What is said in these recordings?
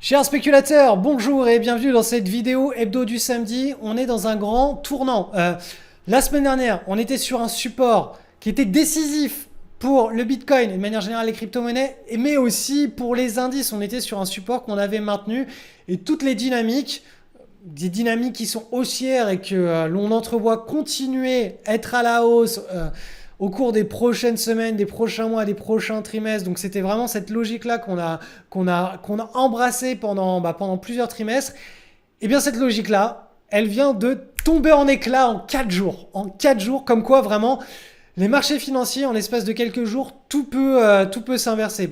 Chers spéculateurs, bonjour et bienvenue dans cette vidéo hebdo du samedi. On est dans un grand tournant. La semaine dernière, on était sur un support qui était décisif pour le Bitcoin et de manière générale les crypto-monnaies, mais aussi pour les indices. On était sur un support qu'on avait maintenu et toutes les dynamiques, des dynamiques qui sont haussières et que l'on entrevoit continuer à être à la hausse au cours des prochaines semaines, des prochains mois, des prochains trimestres. Donc c'était vraiment cette logique-là qu'on a embrassée pendant plusieurs trimestres. Et bien cette logique-là, elle vient de tomber en éclats en 4 jours. En 4 jours, comme quoi vraiment, les marchés financiers, en l'espace de quelques jours, tout peut s'inverser.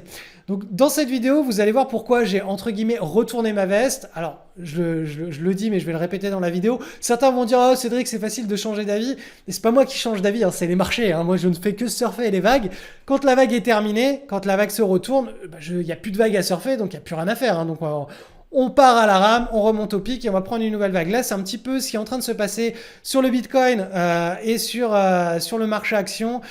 Donc dans cette vidéo, vous allez voir pourquoi j'ai entre guillemets retourné ma veste. Alors je le dis mais je vais le répéter dans la vidéo. Certains vont dire oh Cédric c'est facile de changer d'avis. Et c'est pas moi qui change d'avis, hein, c'est les marchés. Hein. Moi je ne fais que surfer les vagues. Quand la vague est terminée, quand la vague se retourne, il n'y a plus de vague à surfer donc il n'y a plus rien à faire. Hein. Donc on part à la rame, on remonte au pic et on va prendre une nouvelle vague. Là, c'est un petit peu ce qui est en train de se passer sur le Bitcoin et sur le marché action.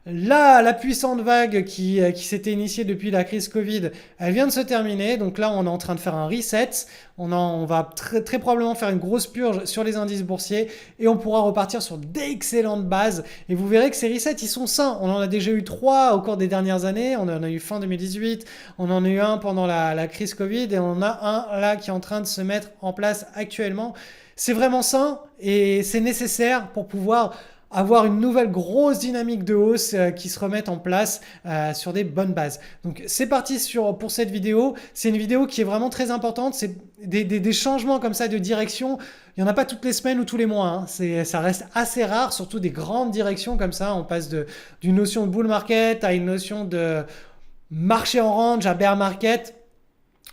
Là, la puissante vague qui s'était initiée depuis la crise Covid, elle vient de se terminer. Donc là, on est en train de faire un reset. On va très probablement faire une grosse purge sur les indices boursiers et on pourra repartir sur d'excellentes bases. Et vous verrez que ces resets, ils sont sains. On en a déjà eu 3 au cours des dernières années. On en a eu fin 2018, on en a eu un pendant la crise Covid et on en a un là qui est en train de se mettre en place actuellement. C'est vraiment sain et c'est nécessaire pour pouvoir avoir une nouvelle grosse dynamique de hausse qui se remette en place sur des bonnes bases. Donc c'est parti pour cette vidéo. C'est une vidéo qui est vraiment très importante. C'est des changements comme ça de direction. Il n'y en a pas toutes les semaines ou tous les mois. Hein. Ça reste assez rare, surtout des grandes directions comme ça. On passe d'une notion de bull market à une notion de marché en range à bear market.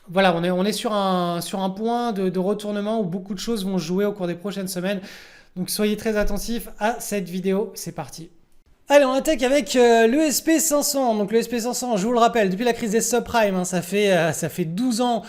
Voilà, on est sur un point de retournement où beaucoup de choses vont jouer au cours des prochaines semaines. Donc soyez très attentifs à cette vidéo, c'est parti. Allez, on attaque avec le SP500. Donc le SP500, je vous le rappelle, depuis la crise des subprimes, hein, ça fait 12 ans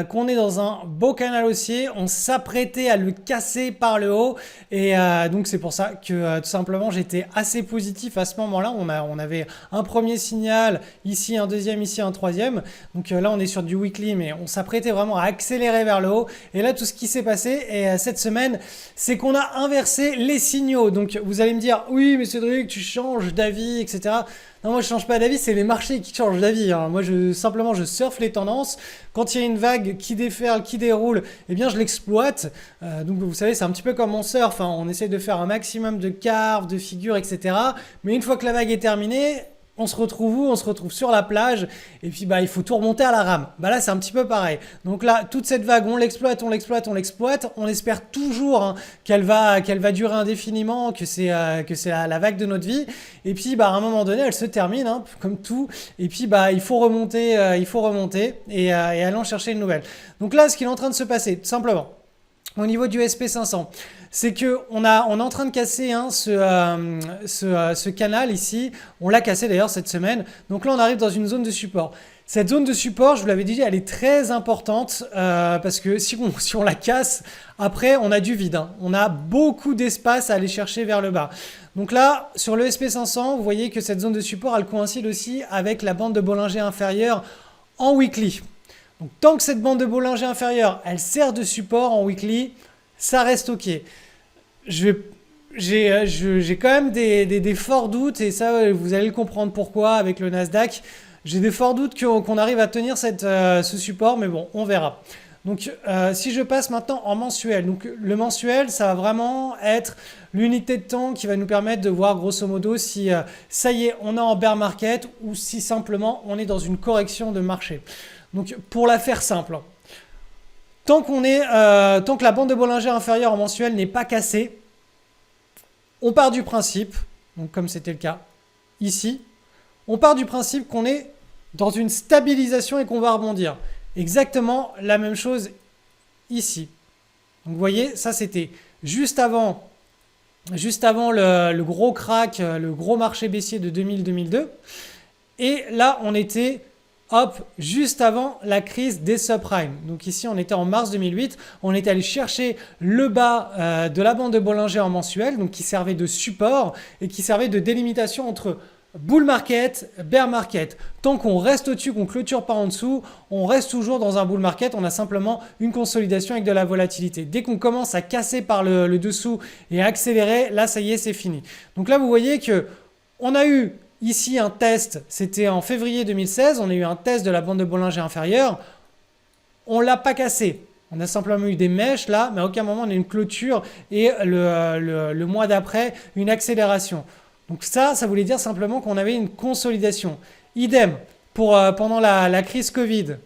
qu'on est dans un beau canal haussier. On s'apprêtait à le casser par le haut. Et donc c'est pour ça que tout simplement j'étais assez positif à ce moment-là. On avait un premier signal, ici un deuxième, ici un troisième. Donc là on est sur du weekly, mais on s'apprêtait vraiment à accélérer vers le haut. Et là tout ce qui s'est passé cette semaine, c'est qu'on a inversé les signaux. Donc vous allez me dire, oui mais Cédric, tu changes d'avis, etc. Non, moi je change pas d'avis, c'est les marchés qui changent d'avis. Hein. Moi simplement je surfe les tendances. Quand il y a une vague qui déferle, qui déroule, eh bien je l'exploite. Donc vous savez, c'est un petit peu comme on surfe. Hein. On essaie de faire un maximum de carves, de figures, etc. Mais une fois que la vague est terminée, on se retrouve où? On se retrouve sur la plage et puis il faut tout remonter à la rame. Là c'est un petit peu pareil. Donc là toute cette vague on l'exploite, on l'exploite, on l'exploite. On espère toujours qu'elle va durer indéfiniment, que c'est la vague de notre vie. Et puis à un moment donné elle se termine comme tout. Et puis il faut remonter et aller en chercher une nouvelle. Donc là ce qui est en train de se passer tout simplement au niveau du SP500, c'est qu'on est en train de casser ce canal ici. On l'a cassé d'ailleurs cette semaine. Donc là, on arrive dans une zone de support. Cette zone de support, je vous l'avais dit, elle est très importante parce que si on la casse, après, on a du vide. Hein. On a beaucoup d'espace à aller chercher vers le bas. Donc là, sur le SP500, vous voyez que cette zone de support, elle coïncide aussi avec la bande de Bollinger inférieure en weekly. Donc tant que cette bande de Bollinger inférieure, elle sert de support en weekly, ça reste ok. J'ai quand même des forts doutes, et ça vous allez le comprendre pourquoi avec le Nasdaq. J'ai des forts doutes qu'on arrive à tenir ce support, mais bon, on verra. Donc si je passe maintenant en mensuel, donc le mensuel, ça va vraiment être l'unité de temps qui va nous permettre de voir grosso modo si ça y est, on est en bear market ou si simplement on est dans une correction de marché. Donc pour la faire simple, tant que la bande de Bollinger inférieure en mensuel n'est pas cassée, on part du principe, donc comme c'était le cas ici, on part du principe qu'on est dans une stabilisation et qu'on va rebondir. Exactement la même chose ici. Donc vous voyez, ça c'était juste avant le gros crack, le gros marché baissier de 2000-2002. Et là, on était juste avant la crise des subprimes. Donc ici, on était en mars 2008. On est allé chercher le bas de la bande de Bollinger en mensuel, donc qui servait de support et qui servait de délimitation entre bull market, bear market. Tant qu'on reste au-dessus, qu'on clôture par en dessous, on reste toujours dans un bull market. On a simplement une consolidation avec de la volatilité. Dès qu'on commence à casser par le dessous et à accélérer, là, ça y est, c'est fini. Donc là, vous voyez que on a eu ici un test. C'était en février 2016. On a eu un test de la bande de Bollinger inférieure. On ne l'a pas cassé. On a simplement eu des mèches là, mais à aucun moment on a une clôture et le mois d'après, une accélération. Donc ça voulait dire simplement qu'on avait une consolidation. Idem pour pendant la crise Covid.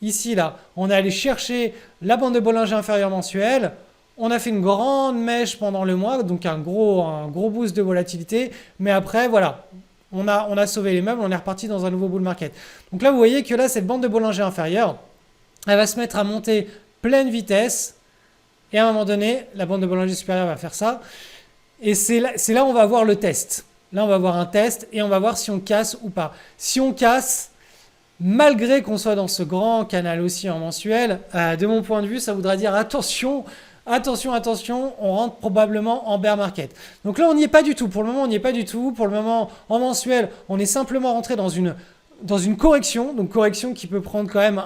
Ici, là, on est allé chercher la bande de Bollinger inférieure mensuelle. On a fait une grande mèche pendant le mois, donc un gros boost de volatilité. Mais après, voilà, on a sauvé les meubles, on est reparti dans un nouveau bull market. Donc là, vous voyez que là, cette bande de Bollinger inférieure, elle va se mettre à monter pleine vitesse. Et à un moment donné, la bande de Bollinger supérieure va faire ça. Et c'est là où on va voir le test. Là, on va voir un test et on va voir si on casse ou pas. Si on casse, malgré qu'on soit dans ce grand canal aussi en mensuel, de mon point de vue, ça voudra dire attention, on rentre probablement en bear market. Donc là, on n'y est pas du tout. Pour le moment, on n'y est pas du tout. Pour le moment, en mensuel, on est simplement rentré dans une correction, donc correction qui peut prendre quand même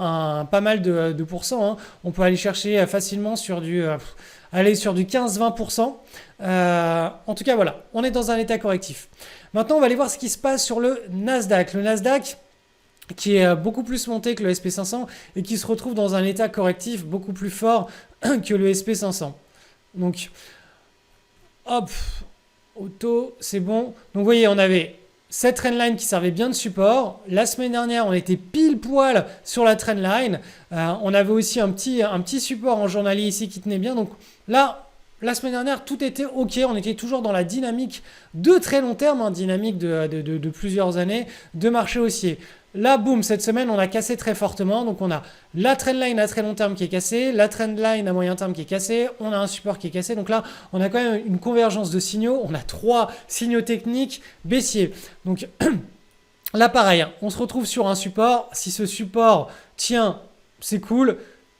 pas mal de pourcents. Hein. On peut aller chercher facilement sur du 15-20%. En tout cas, voilà, on est dans un état correctif. Maintenant, on va aller voir ce qui se passe sur le Nasdaq. Le Nasdaq qui est beaucoup plus monté que le SP500 et qui se retrouve dans un état correctif beaucoup plus fort que le SP500. Donc, hop, auto, c'est bon. Donc, vous voyez, on avait cette trendline qui servait bien de support. La semaine dernière, on était pile poil sur la trendline. On avait aussi un petit support en journalier ici qui tenait bien. Donc là, la semaine dernière, tout était OK. On était toujours dans la dynamique de très long terme, hein, dynamique de plusieurs années de marché haussier. Là, boum, cette semaine, on a cassé très fortement. Donc, on a la trendline à très long terme qui est cassée, la trendline à moyen terme qui est cassée, on a un support qui est cassé. Donc là, on a quand même une convergence de signaux. On a 3 signaux techniques baissiers. Donc là, pareil, hein, on se retrouve sur un support. Si ce support tient, c'est cool.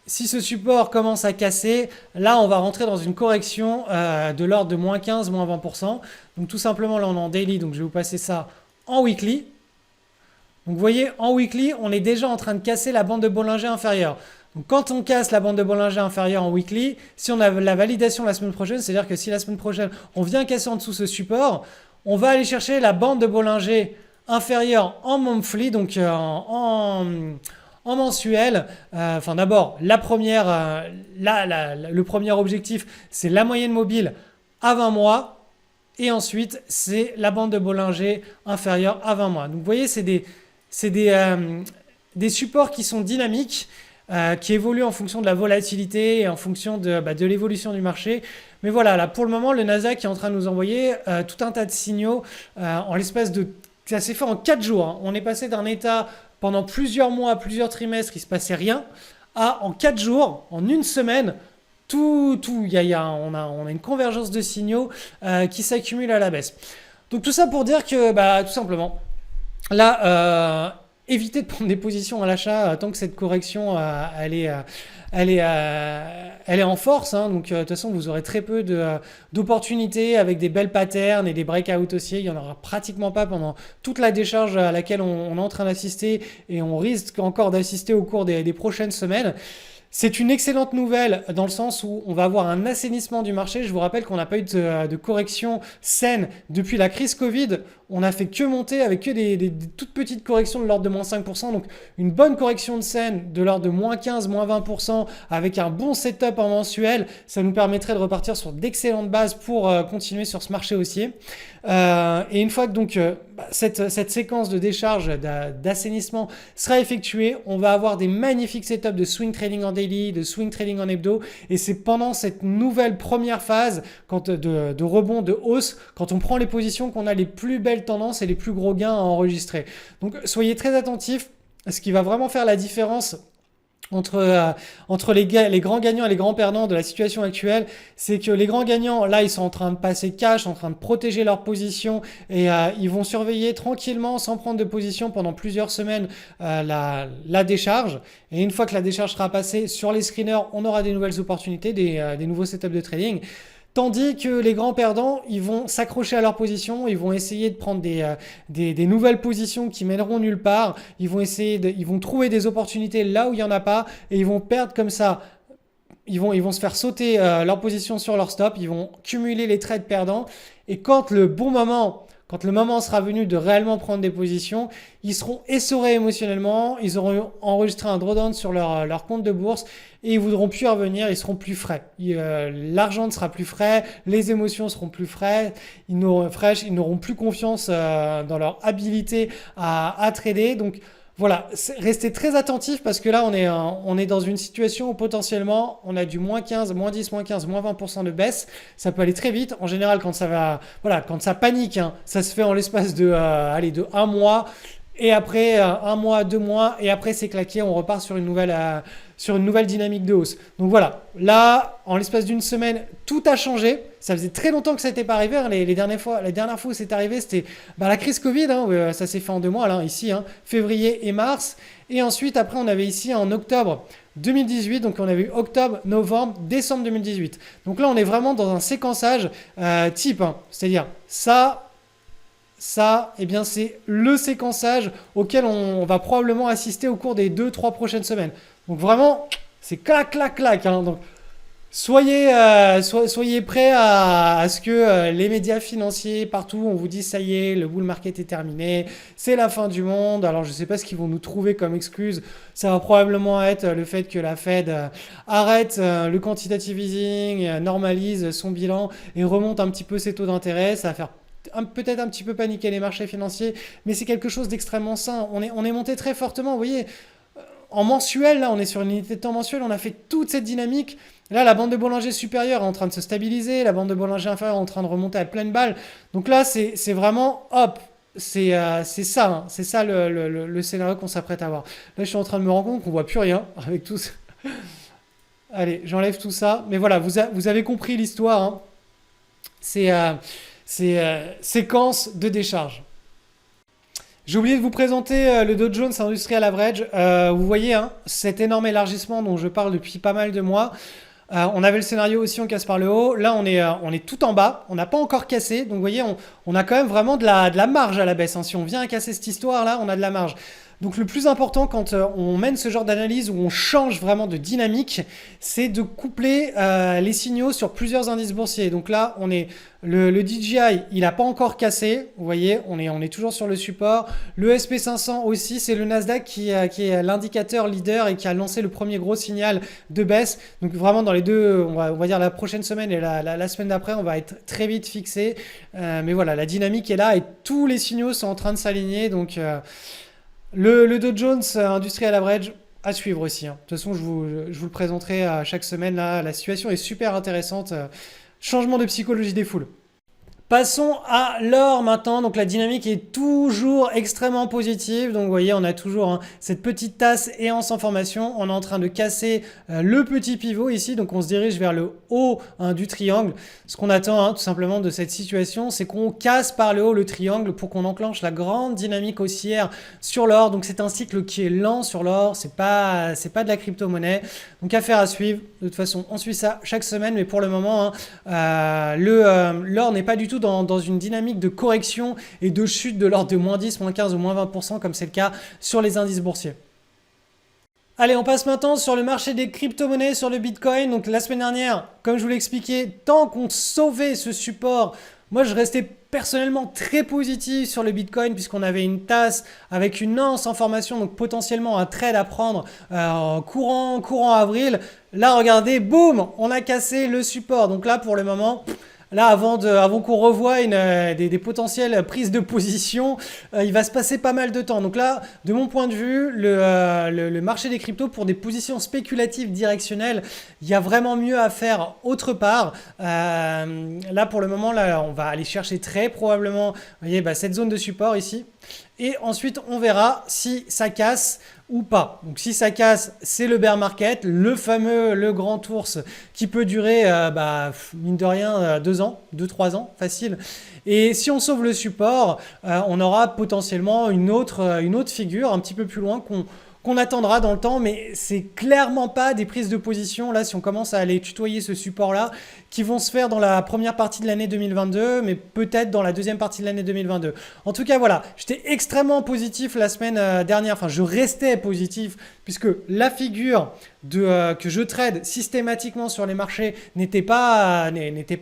Si ce support commence à casser, là, on va rentrer dans une correction de l'ordre de moins 15, moins 20%. Donc tout simplement, là, on est en daily. Donc je vais vous passer ça en weekly. Donc vous voyez, en weekly, on est déjà en train de casser la bande de Bollinger inférieure. Donc quand on casse la bande de Bollinger inférieure en weekly, si on a la validation la semaine prochaine, c'est-à-dire que si la semaine prochaine, on vient casser en dessous ce support, on va aller chercher la bande de Bollinger inférieure en monthly, donc en mensuel. Enfin d'abord, le premier objectif, c'est la moyenne mobile à 20 mois. Et ensuite, c'est la bande de Bollinger inférieure à 20 mois. Donc vous voyez, c'est des supports qui sont dynamiques, qui évoluent en fonction de la volatilité et en fonction de l'évolution du marché. Mais voilà, là pour le moment, le Nasdaq est en train de nous envoyer tout un tas de signaux en l'espace de... Ça s'est fait en 4 jours. Hein. On est passé d'un état pendant plusieurs mois, plusieurs trimestres, il ne se passait rien, à en 4 jours, en une semaine, on a une convergence de signaux qui s'accumulent à la baisse. Donc tout ça pour dire que tout simplement, là, évitez de prendre des positions à l'achat tant que cette correction elle est en force. Hein. Donc de toute façon, vous aurez très peu d'opportunités avec des belles patterns et des breakouts haussiers. Il n'y en aura pratiquement pas pendant toute la décharge à laquelle on est en train d'assister et on risque encore d'assister au cours des prochaines semaines. C'est une excellente nouvelle dans le sens où on va avoir un assainissement du marché. Je vous rappelle qu'on n'a pas eu de correction saine depuis la crise Covid. On n'a fait que monter avec que des toutes petites corrections de l'ordre de moins 5%. Donc une bonne correction de scène de l'ordre de moins 15, moins 20% avec un bon setup en mensuel. Ça nous permettrait de repartir sur d'excellentes bases pour continuer sur ce marché haussier. Et une fois que donc cette séquence de décharge, d'assainissement sera effectuée, on va avoir des magnifiques setups de swing trading en daily, de swing trading en hebdo. Et c'est pendant cette nouvelle première phase de rebond, de hausse, quand on prend les positions qu'on a les plus belles tendances et les plus gros gains à enregistrer. Donc soyez très attentifs. Ce qui va vraiment faire la différence entre les grands gagnants et les grands perdants de la situation actuelle, c'est que les grands gagnants, là, ils sont en train de passer cash, en train de protéger leur position et ils vont surveiller tranquillement, sans prendre de position pendant plusieurs semaines, la décharge. Et une fois que la décharge sera passée sur les screeners, on aura des nouvelles opportunités, des nouveaux setups de trading. Tandis que les grands perdants, ils vont s'accrocher à leur position, ils vont essayer de prendre des nouvelles positions qui mèneront nulle part, ils vont trouver des opportunités là où il n'y en a pas, et ils vont perdre comme ça. Ils vont se faire sauter leur position sur leur stop, ils vont cumuler les trades perdants, et quand le moment sera venu de réellement prendre des positions, ils seront essorés émotionnellement, ils auront enregistré un drawdown sur leur compte de bourse et ils voudront plus revenir, ils seront plus frais. L'argent ne sera plus frais, les émotions seront plus frais, ils n'auront plus confiance dans leur habilité à trader. Donc voilà, restez très attentifs parce que là, on est dans une situation où potentiellement, on a du moins 15, moins 10, moins 15, moins 20% de baisse. Ça peut aller très vite. En général, quand quand ça panique, hein, ça se fait en l'espace de un mois. Et après, un mois, 2 mois, et après, c'est claqué. On repart sur une nouvelle dynamique de hausse. Donc voilà, là, en l'espace d'une semaine, tout a changé. Ça faisait très longtemps que ça n'était pas arrivé. Hein. Les dernières fois où c'est arrivé, c'était la crise Covid. Hein, ça s'est fait en 2 mois, là, ici, hein, février et mars. Et ensuite, après, on avait ici en octobre 2018. Donc, on avait eu octobre, novembre, décembre 2018. Donc là, on est vraiment dans un séquençage type. Hein, c'est-à-dire ça, eh bien, c'est le séquençage auquel on va probablement assister au cours des 2-3 prochaines semaines. Donc vraiment, c'est clac, clac, clac. Hein. Donc, soyez prêts à ce que les médias financiers, partout, on vous dise ça y est, le bull market est terminé, c'est la fin du monde. Alors, je ne sais pas ce qu'ils vont nous trouver comme excuse. Ça va probablement être le fait que la Fed arrête le quantitative easing, normalise son bilan et remonte un petit peu ses taux d'intérêt. Ça va faire peut-être un petit peu paniquer les marchés financiers, mais c'est quelque chose d'extrêmement sain. On est monté très fortement, vous voyez, en mensuel, là, on est sur une unité de temps mensuelle, on a fait toute cette dynamique. Là, la bande de Bollinger supérieure est en train de se stabiliser, la bande de Bollinger inférieure est en train de remonter à pleine balle. Donc là, c'est vraiment, hop, c'est ça, hein, c'est ça le scénario qu'on s'apprête à voir. Là, je suis en train de me rendre compte qu'on voit plus rien avec tout ça. Allez, j'enlève tout ça. Mais voilà, vous avez compris l'histoire. Hein. C'est séquence de décharge. J'ai oublié de vous présenter le Dow Jones Industrial Average. Vous voyez hein, cet énorme élargissement dont je parle depuis pas mal de mois. On avait le scénario aussi, on casse par le haut. Là, on est tout en bas. On n'a pas encore cassé. Donc, vous voyez, on a quand même vraiment de la marge à la baisse. Hein. Si on vient à casser cette histoire-là, on a de la marge. Donc le plus important quand on mène ce genre d'analyse où on change vraiment de dynamique, c'est de coupler les signaux sur plusieurs indices boursiers. Donc là, on est le DJI, il n'a pas encore cassé. Vous voyez, on est toujours sur le support. Le SP500 aussi, c'est le Nasdaq qui est l'indicateur leader et qui a lancé le premier gros signal de baisse. Donc vraiment dans les deux, on va dire la prochaine semaine et la semaine d'après, on va être très vite fixé. Mais voilà, la dynamique est là et tous les signaux sont en train de s'aligner. Donc le Dow Jones Industrial Average à suivre aussi. Hein. De toute façon, je vous le présenterai chaque semaine. Là, la situation est super intéressante. Changement de psychologie des foules. Passons à l'or maintenant. Donc la dynamique est toujours extrêmement positive. Donc vous voyez, on a toujours hein, cette petite tasse et en formation. On est en train de casser le petit pivot ici. Donc on se dirige vers le haut hein, du triangle. Ce qu'on attend hein, tout simplement de cette situation, c'est qu'on casse par le haut le triangle pour qu'on enclenche la grande dynamique haussière sur l'or. Donc c'est un cycle qui est lent sur l'or. C'est pas de la crypto-monnaie. Donc affaire à suivre. De toute façon, on suit ça chaque semaine. Mais pour le moment, hein, l'or n'est pas du tout dans une dynamique de correction et de chute de l'ordre de moins 10, moins 15 ou moins 20% comme c'est le cas sur les indices boursiers. Allez, on passe maintenant sur le marché des crypto-monnaies, sur le Bitcoin. Donc la semaine dernière, comme je vous l'ai expliqué, tant qu'on sauvait ce support, moi je restais personnellement très positif sur le Bitcoin puisqu'on avait une tasse avec une anse en formation, donc potentiellement un trade à prendre courant avril. Là, regardez, boum, on a cassé le support. Donc là, pour le moment... Là, avant qu'on revoie des potentielles prises de position, il va se passer pas mal de temps. Donc là, de mon point de vue, le marché des cryptos, pour des positions spéculatives directionnelles, il y a vraiment mieux à faire autre part. Là, pour le moment, là, on va aller chercher très probablement, vous voyez, cette zone de support ici. Et ensuite, on verra si ça casse ou pas. Donc si ça casse, c'est le bear market, le grand ours qui peut durer, mine de rien, 2 ans, 2-3 ans, facile. Et si on sauve le support, on aura potentiellement une autre figure un petit peu plus loin qu'on attendra dans le temps, mais c'est clairement pas des prises de position, là, si on commence à aller tutoyer ce support-là, qui vont se faire dans la première partie de l'année 2022, mais peut-être dans la deuxième partie de l'année 2022. En tout cas, voilà, j'étais extrêmement positif la semaine dernière, enfin, je restais positif, puisque la figure que je trade systématiquement sur les marchés n'était pas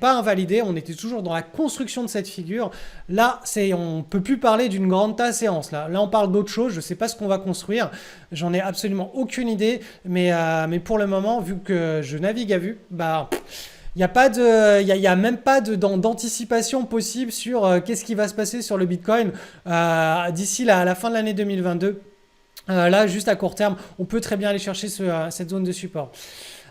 invalidée, on était toujours dans la construction de cette figure. Là, on ne peut plus parler d'une grande tasse séance. Là, on parle d'autre chose, je ne sais pas ce qu'on va construire, j'en ai absolument aucune idée, mais pour le moment, vu que je navigue à vue, bah... Il n'y a même pas d'anticipation possible sur qu'est-ce qui va se passer sur le Bitcoin d'ici la fin de l'année 2022. Là, juste à court terme, on peut très bien aller chercher cette zone de support.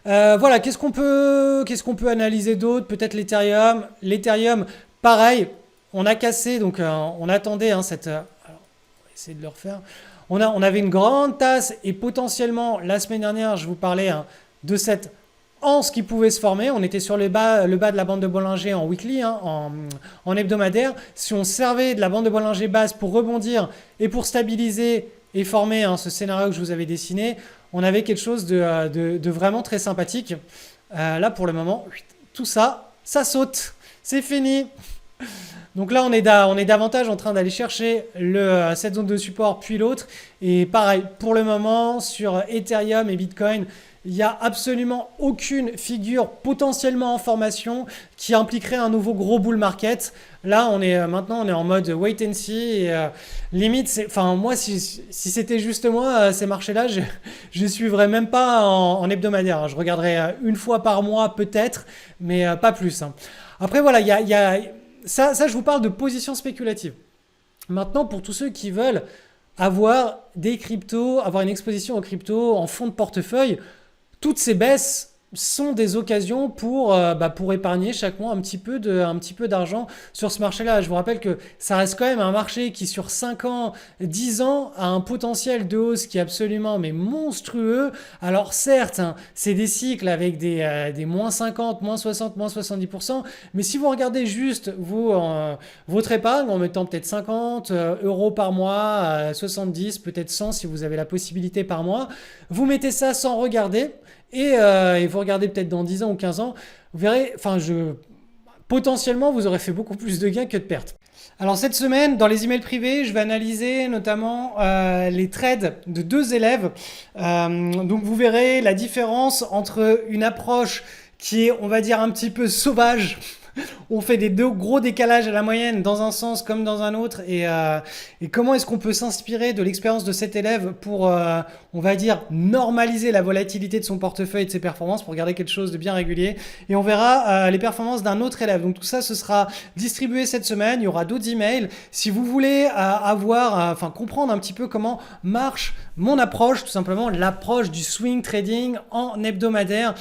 Voilà, qu'est-ce qu'on peut analyser d'autre? Peut-être l'Ethereum. L'Ethereum, pareil, on a cassé, donc on attendait cette... alors, on va essayer de le refaire. On avait une grande tasse et potentiellement, la semaine dernière, je vous parlais de cette anse qui pouvait se former. On était sur le bas de la bande de Bollinger en weekly, en hebdomadaire. Si on servait de la bande de Bollinger basse pour rebondir et pour stabiliser et former ce scénario que je vous avais dessiné, on avait quelque chose de vraiment très sympathique. Là, pour le moment, tout ça, ça saute. C'est fini. Donc là, on est davantage en train d'aller chercher cette zone de support, puis l'autre. Et pareil, pour le moment, sur Ethereum et Bitcoin, il n'y a absolument aucune figure potentiellement en formation qui impliquerait un nouveau gros bull market. Là, maintenant, on est en mode wait and see. Et, limite, moi, si c'était juste moi, ces marchés-là, je ne suivrais même pas en hebdomadaire. Je regarderais une fois par mois peut-être, mais pas plus. Après, voilà, ça, je vous parle de position spéculative. Maintenant, pour tous ceux qui veulent avoir des cryptos, avoir une exposition aux cryptos en fond de portefeuille, toutes ces baisses sont des occasions pour épargner chaque mois un petit peu d'argent sur ce marché-là. Je vous rappelle que ça reste quand même un marché qui sur 5 ans, 10 ans a un potentiel de hausse qui est absolument monstrueux. Alors certes, c'est des cycles avec des moins 50, moins 60, moins 70%, mais si vous regardez juste votre épargne en mettant peut-être 50 euros par mois, 70, peut-être 100 si vous avez la possibilité par mois, vous mettez ça sans regarder. Et vous regardez peut-être dans 10 ans ou 15 ans, vous verrez, potentiellement, vous aurez fait beaucoup plus de gains que de pertes. Alors cette semaine, dans les emails privés, je vais analyser notamment les trades de 2 élèves. Donc vous verrez la différence entre une approche qui est, on va dire, un petit peu sauvage. On fait des gros décalages à la moyenne dans un sens comme dans un autre et comment est-ce qu'on peut s'inspirer de l'expérience de cet élève pour, on va dire, normaliser la volatilité de son portefeuille et de ses performances pour garder quelque chose de bien régulier. Et on verra les performances d'un autre élève. Donc tout ça, ce sera distribué cette semaine. Il y aura d'autres emails. Si vous voulez comprendre un petit peu comment marche mon approche, tout simplement l'approche du swing trading en hebdomadaire,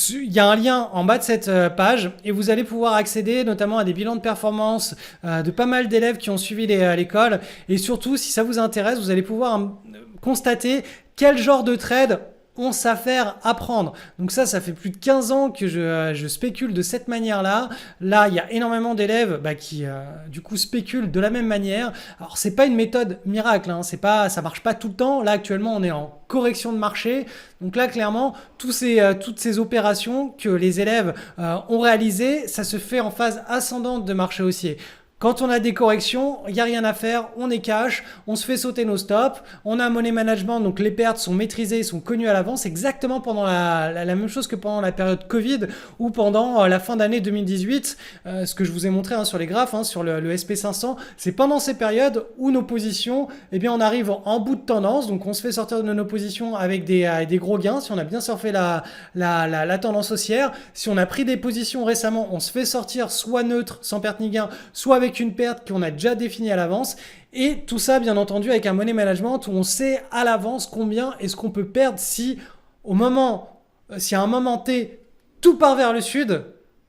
il y a un lien en bas de cette page et vous allez pouvoir accéder notamment à des bilans de performance de pas mal d'élèves qui ont suivi l'école. Et surtout, si ça vous intéresse, vous allez pouvoir constater quel genre de trade on s'affaire à prendre. Donc ça fait plus de 15 ans que je spécule de cette manière-là. Là, il y a énormément d'élèves qui, du coup, spéculent de la même manière. Alors, c'est pas une méthode miracle, ça marche pas tout le temps. Là, actuellement, on est en correction de marché. Donc là, clairement, toutes ces opérations que les élèves ont réalisées, ça se fait en phase ascendante de marché haussier. Quand on a des corrections, il n'y a rien à faire, on est cash, on se fait sauter nos stops, on a un money management, donc les pertes sont maîtrisées, sont connues à l'avance, exactement pendant la même chose que pendant la période Covid ou pendant la fin d'année 2018, ce que je vous ai montré sur les graphes, sur le SP500, c'est pendant ces périodes où nos positions, on arrive en bout de tendance, donc on se fait sortir de nos positions avec des gros gains, si on a bien surfé la tendance haussière, si on a pris des positions récemment, on se fait sortir soit neutre, sans perte ni gain, soit avec une perte qu'on a déjà définie à l'avance et tout ça bien entendu avec un money management où on sait à l'avance combien est-ce qu'on peut perdre si à un moment T tout part vers le sud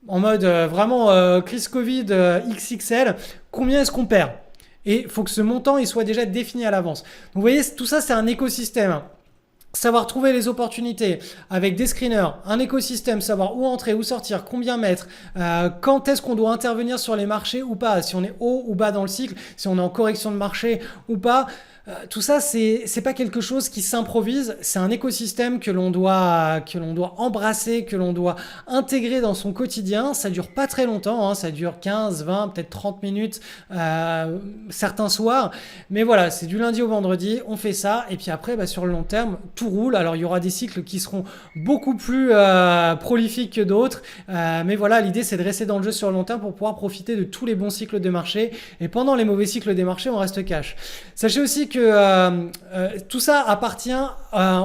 en mode vraiment crise Covid XXL, combien est-ce qu'on perd et il faut que ce montant il soit déjà défini à l'avance. Donc vous voyez, tout ça c'est un écosystème. Savoir trouver les opportunités avec des screeners, un écosystème, savoir où entrer, où sortir, combien mettre, quand est-ce qu'on doit intervenir sur les marchés ou pas, si on est haut ou bas dans le cycle, si on est en correction de marché ou pas. Tout ça, c'est pas quelque chose qui s'improvise, c'est un écosystème que l'on doit embrasser, que l'on doit intégrer dans son quotidien. Ça dure pas très longtemps, hein, ça dure 15, 20, peut-être 30 minutes certains soirs. Mais voilà, c'est du lundi au vendredi, on fait ça. Et puis après, bah, sur le long terme, tout roule. Alors il y aura des cycles qui seront beaucoup plus prolifiques que d'autres. Mais voilà, l'idée c'est de rester dans le jeu sur le long terme pour pouvoir profiter de tous les bons cycles de marché. Et pendant les mauvais cycles des marchés, on reste cash. Sachez aussi que tout ça appartient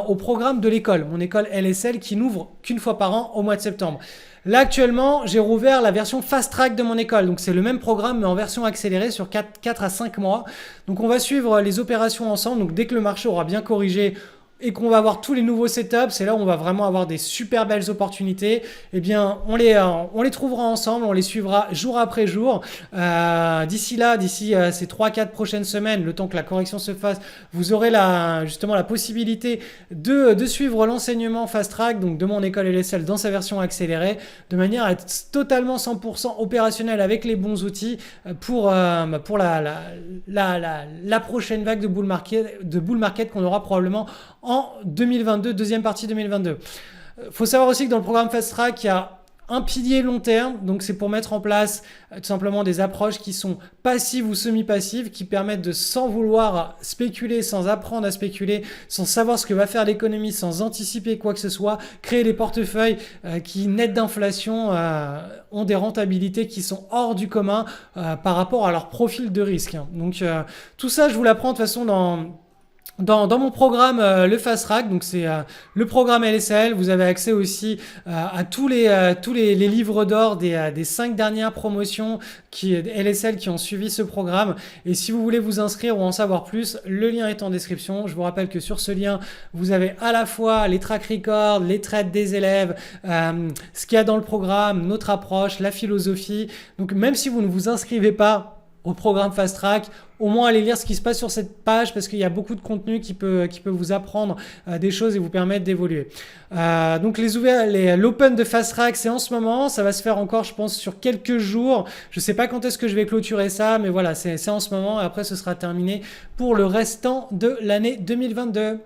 au programme de l'école, mon école LSL qui n'ouvre qu'une fois par an au mois de septembre. Là actuellement, j'ai rouvert la version Fast Track de mon école. Donc c'est le même programme mais en version accélérée sur 4 à 5 mois. Donc on va suivre les opérations ensemble. Donc dès que le marché aura bien corrigé et qu'on va avoir tous les nouveaux setups, c'est là où on va vraiment avoir des super belles opportunités. Eh bien, on les trouvera ensemble, on les suivra jour après jour. D'ici là, d'ici ces 3-4 prochaines semaines, le temps que la correction se fasse, vous aurez justement la possibilité de suivre l'enseignement Fast Track, donc de mon école LSL dans sa version accélérée, de manière à être totalement 100% opérationnel avec les bons outils pour la prochaine vague de bull market qu'on aura probablement en 2022, deuxième partie 2022. Faut savoir aussi que dans le programme Fast Track, il y a un pilier long terme, donc c'est pour mettre en place tout simplement des approches qui sont passives ou semi-passives, qui permettent de, sans vouloir spéculer, sans apprendre à spéculer, sans savoir ce que va faire l'économie, sans anticiper quoi que ce soit, créer des portefeuilles qui, net d'inflation, ont des rentabilités qui sont hors du commun par rapport à leur profil de risque. Donc tout ça, je vous l'apprends de toute façon dans mon programme le Fast Track. Donc c'est le programme LSL. Vous avez accès aussi à tous les livres d'or des 5 dernières promotions LSL qui ont suivi ce programme. Et si vous voulez vous inscrire ou en savoir plus, le lien est en description. Je vous rappelle que sur ce lien, vous avez à la fois les track records, les trades des élèves, ce qu'il y a dans le programme, notre approche, la philosophie. Donc même si vous ne vous inscrivez pas au programme Fast Track, au moins allez lire ce qui se passe sur cette page parce qu'il y a beaucoup de contenu qui peut vous apprendre des choses et vous permettre d'évoluer. Donc l'open de Fast Track, c'est en ce moment, ça va se faire encore je pense sur quelques jours. Je sais pas quand est-ce que je vais clôturer ça, mais voilà, c'est en ce moment et après ce sera terminé pour le restant de l'année 2022.